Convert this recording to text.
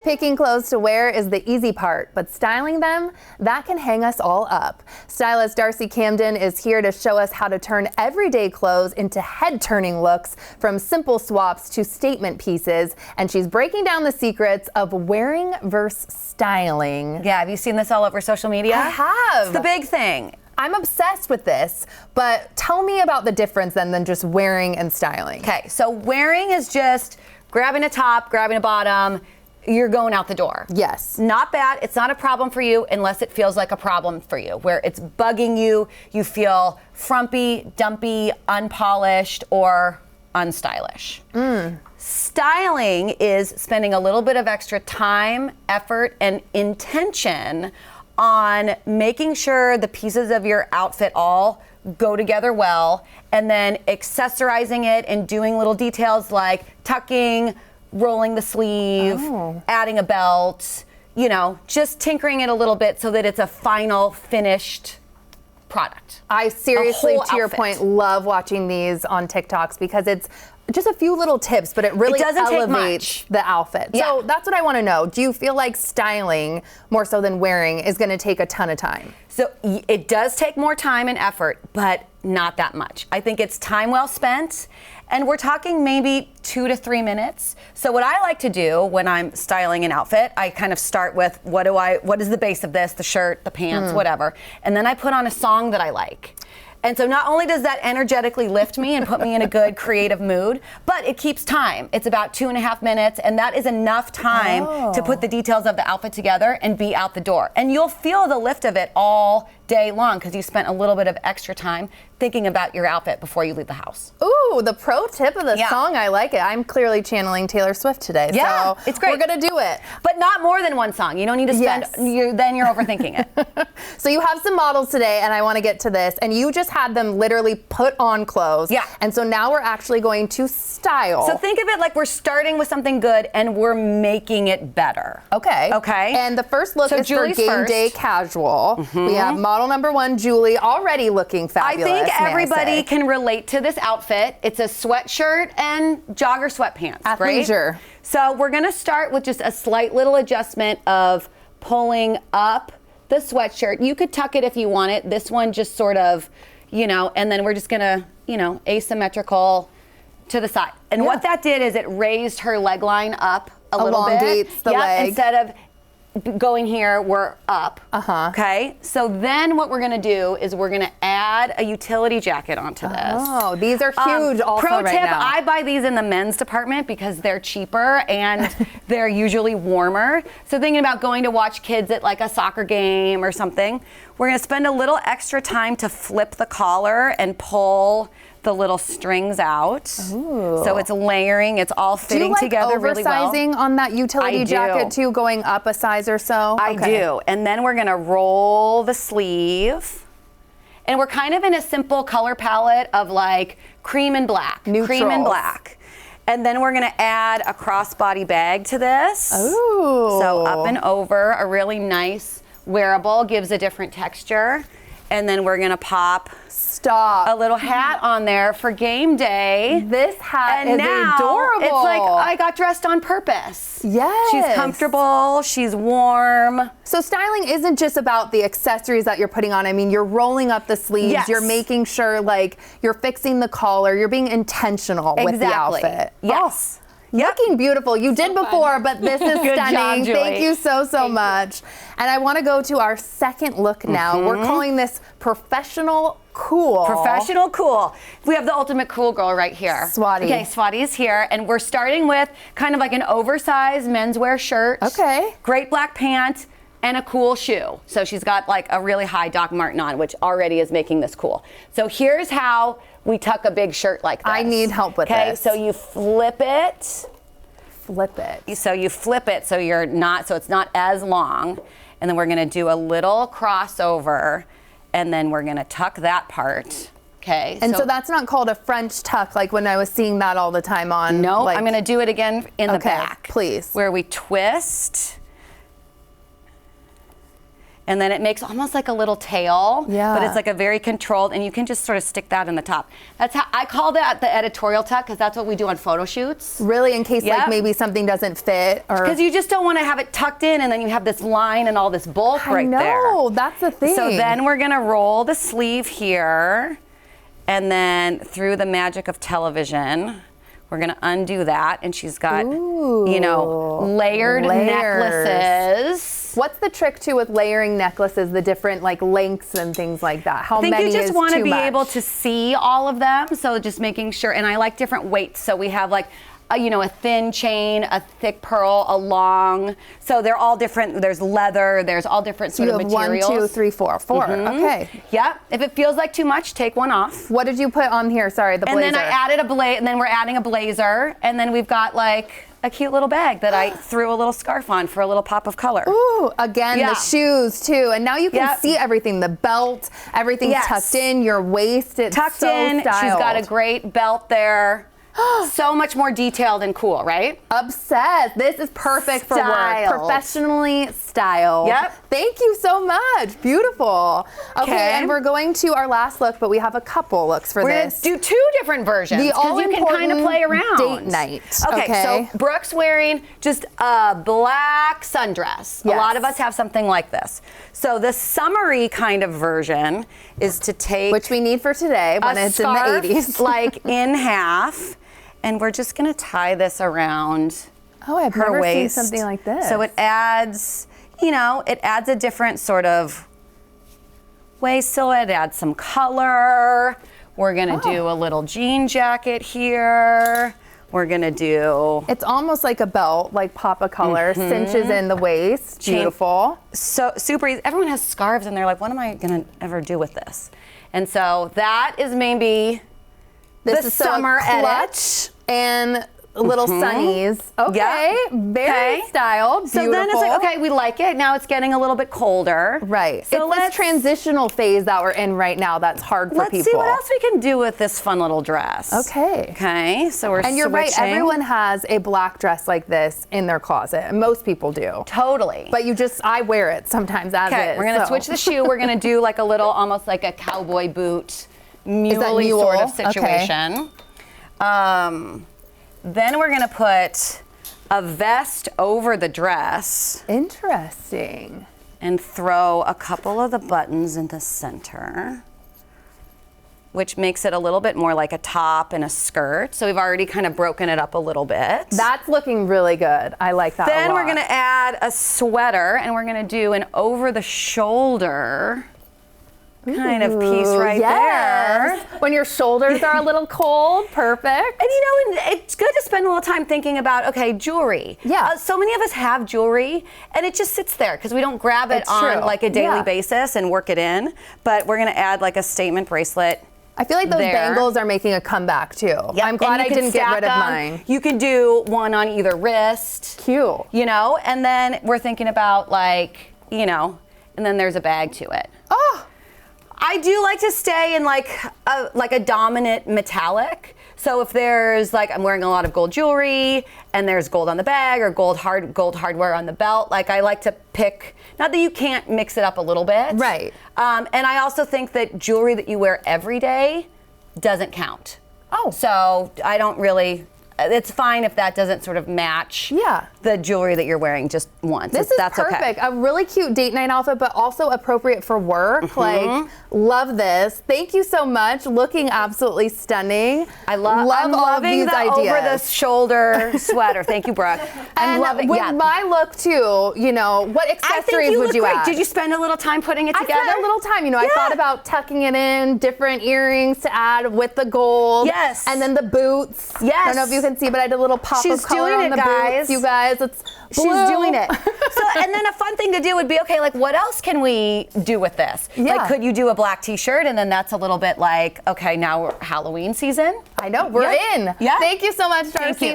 Picking clothes to wear is the easy part, but styling them, that can hang us all up. Stylist Darcy Camden is here to show us how to turn everyday clothes into head-turning looks, from simple swaps to statement pieces, and she's breaking down the secrets of wearing versus styling. Yeah, have you seen this all over social media? I have. It's the big thing. I'm obsessed with this, but tell me about the difference then than just wearing and styling. Okay, so wearing is just grabbing a top, grabbing a bottom, you're going out the door. Yes. Not bad. It's not a problem for you unless it feels like a problem for you, where it's bugging you, you feel frumpy, dumpy, unpolished, or unstylish. Styling is spending a little bit of extra time, effort, and intention on making sure the pieces of your outfit all go together well, and then accessorizing it and doing little details like tucking, rolling the sleeve, adding a belt, you know, just tinkering it a little bit so that it's a final finished product. I seriously, to your outfit. point, love watching these on TikToks because it's just a few little tips, but it really elevates the outfit. Yeah. So that's what I want to know. Do you feel like styling, more so than wearing, is going to take a ton of time? So it does take more time and effort, but not that much. I think it's time well spent, and we're talking maybe 2 to 3 minutes. So what I like to do when I'm styling an outfit, I kind of start with what is the base of this, the shirt, the pants, whatever, and then I put on a song that I like. And so not only does that energetically lift me and put me in a good creative mood, but it keeps time. It's about 2.5 minutes, and that is enough time to put the details of the outfit together and be out the door. And you'll feel the lift of it all day long because you spent a little bit of extra time thinking about your outfit before you leave the house. Ooh, the pro tip of the song, I like it. I'm clearly channeling Taylor Swift today. Yeah, so it's great. We're going to do it. But not more than one song. You don't need to spend, then you're overthinking it. So you have some models today, and I want to get to this, and you just had them literally put on clothes. Yeah. And so now we're actually going to style. So think of it like we're starting with something good and we're making it better. Okay. Okay. And the first look is Julie's for game day first. casual. We have model number 1, Julie, already looking fabulous. I think everybody say. can relate to this outfit. It's a sweatshirt and jogger sweatpants. Athleisure. Right? So we're gonna start with just a slight little adjustment of pulling up the sweatshirt. You could tuck it if you want it. This one just sort of, you know, and then we're just gonna, you know, asymmetrical to the side. And what that did is it raised her leg line up a little bit. Elongates the leg. Instead of going here, we're up. Okay. So then what we're gonna do is we're gonna add a utility jacket onto this. Oh, these are huge also Pro right tip, now. I buy these in the men's department because they're cheaper and they're usually warmer. So thinking about going to watch kids at like a soccer game or something, we're gonna spend a little extra time to flip the collar and pull the little strings out. Ooh. So it's layering, it's all fitting together really well. Oversizing on that utility jacket too, going up a size or so? I do. And then we're gonna roll the sleeve. And we're kind of in a simple color palette of like cream and black. Neutrals. Cream and black. And then we're gonna add a crossbody bag to this. Ooh. So up and over, a really nice wearable, gives a different texture. And then we're gonna pop a little hat on there for game day. This hat and is now adorable. It's like I got dressed on purpose. Yes. She's comfortable, she's warm. So styling isn't just about the accessories that you're putting on. I mean, you're rolling up the sleeves, you're making sure like you're fixing the collar, you're being intentional with the outfit. Yes. Looking beautiful. You did before, but this is Good stunning. job, Julie. Thank you so much. And I want to go to our second look now. We're calling this professional cool. Professional cool. We have the ultimate cool girl right here. Swati. Okay, Swati is here, and we're starting with kind of like an oversized menswear shirt. Okay. Great black pant and a cool shoe. So she's got like a really high Doc Marten on, which already is making this cool. So here's how we tuck a big shirt like this. I need help with this. Okay, so you flip it. Flip it. So you flip it so it's not as long. And then we're gonna do a little crossover, and then we're gonna tuck that part. Okay. And so that's not called a French tuck like when I was seeing that all the time on. No, like, I'm gonna do it again in the back. Please. Where we twist. And then it makes almost like a little tail, but it's like a very controlled, and you can just sort of stick that in the top. That's how I call that the editorial tuck, because that's what we do on photo shoots. Really, in case like maybe something doesn't fit, or because you just don't want to have it tucked in and then you have this line and all this bulk right there. I know, that's the thing. So then we're gonna roll the sleeve here, and then through the magic of television, we're gonna undo that, and she's got, you know, layered necklaces. What's the trick too with layering necklaces, the different like lengths and things like that? How many is too much? I think you just want to be able to see all of them, so just making sure, and I like different weights, so we have like a thin chain, a thick pearl, a long. So they're all different. There's leather. There's all different sort of materials. 1, 2, 3, 4. Okay. Yeah. If it feels like too much, take one off. What did you put on here? Sorry, the blazer. And then I added and then we're adding a blazer, and then we've got like a cute little bag that I threw a little scarf on for a little pop of color. Ooh, again, the shoes too. And now you can see everything, the belt, everything's tucked in, your waist, it's tucked in. Styled. She's got a great belt there. So much more detailed and cool, right? Obsessed. This is perfect for work. Professionally styled. Yep. Thank you so much. Beautiful. Okay, and we're going to our last look, but we have a couple looks for this. We're gonna do 2 different versions. The all you can kind of play around. Date night. Okay, so Brooke's wearing just a black sundress. Yes. A lot of us have something like this. So the summery kind of version is to take, which we need for today when it's scarf, in the 80s. like in half. And we're just gonna tie this around I've her never waist. seen something like this. So it adds, it adds a different sort of waist silhouette, adds some color. We're gonna do a little jean jacket here. We're gonna do... It's almost like a belt, like pop of color, cinches in the waist. Beautiful. So super easy. Everyone has scarves and they're like, what am I gonna ever do with this? And so that is maybe this the is summer clutch and little sunnies. Okay, very styled. Beautiful. So then it's like, okay, we like it. Now it's getting a little bit colder. Right. So it's this transitional phase that we're in right now that's hard for people. Let's see what else we can do with this fun little dress. Okay. Okay, so we're And you're right, everyone has a black dress like this in their closet. Most people do. Totally. But I wear it sometimes as is. We're gonna switch the shoe. We're gonna do like a little, almost like a cowboy boot, muley sort of situation. Then we're gonna put a vest over the dress. Interesting. And throw a couple of the buttons in the center, which makes it a little bit more like a top and a skirt. So we've already kind of broken it up a little bit. That's looking really good. I like that a lot. Then we're gonna add a sweater, and we're gonna do an over the shoulder kind of piece right there. When your shoulders are a little cold, perfect. And it's good to spend a little time thinking about, okay, jewelry. Yeah. So many of us have jewelry and it just sits there because we don't grab it on like a daily basis and work it in. But we're gonna add like a statement bracelet. I feel like those bangles are making a comeback too. Yep. I'm glad I didn't get rid of mine. You can do one on either wrist. Cute. And then we're thinking about like, and then there's a bag to it. Oh. I do like to stay in like a dominant metallic. So if there's like, I'm wearing a lot of gold jewelry and there's gold on the bag or gold hardware on the belt, like I like to pick, not that you can't mix it up a little bit. Right. And I also think that jewelry that you wear every day doesn't count. Oh. So I don't really, it's fine if that doesn't sort of match the jewelry that you're wearing just once. That's perfect. Okay. A really cute date night outfit, but also appropriate for work. Like, love this. Thank you so much. Looking absolutely stunning. I'm loving the ideas. over the shoulder sweater. Thank you, Brooke. I'm loving with my look too, what accessories would you add? Did you spend a little time putting it together? I spent a little time. I thought about tucking it in, different earrings to add with the gold. Yes. And then the boots. Yes. I don't know if you can see, but I did a little pop of color on the boots. You guys, it's blue. She's doing it. And then a fun thing to do would be, okay, like what else can we do with this? Yeah. Like, could you do a black t-shirt and then that's a little bit like, okay, now we're Halloween season? I know, we're in. Yeah. Thank you so much, Darcy.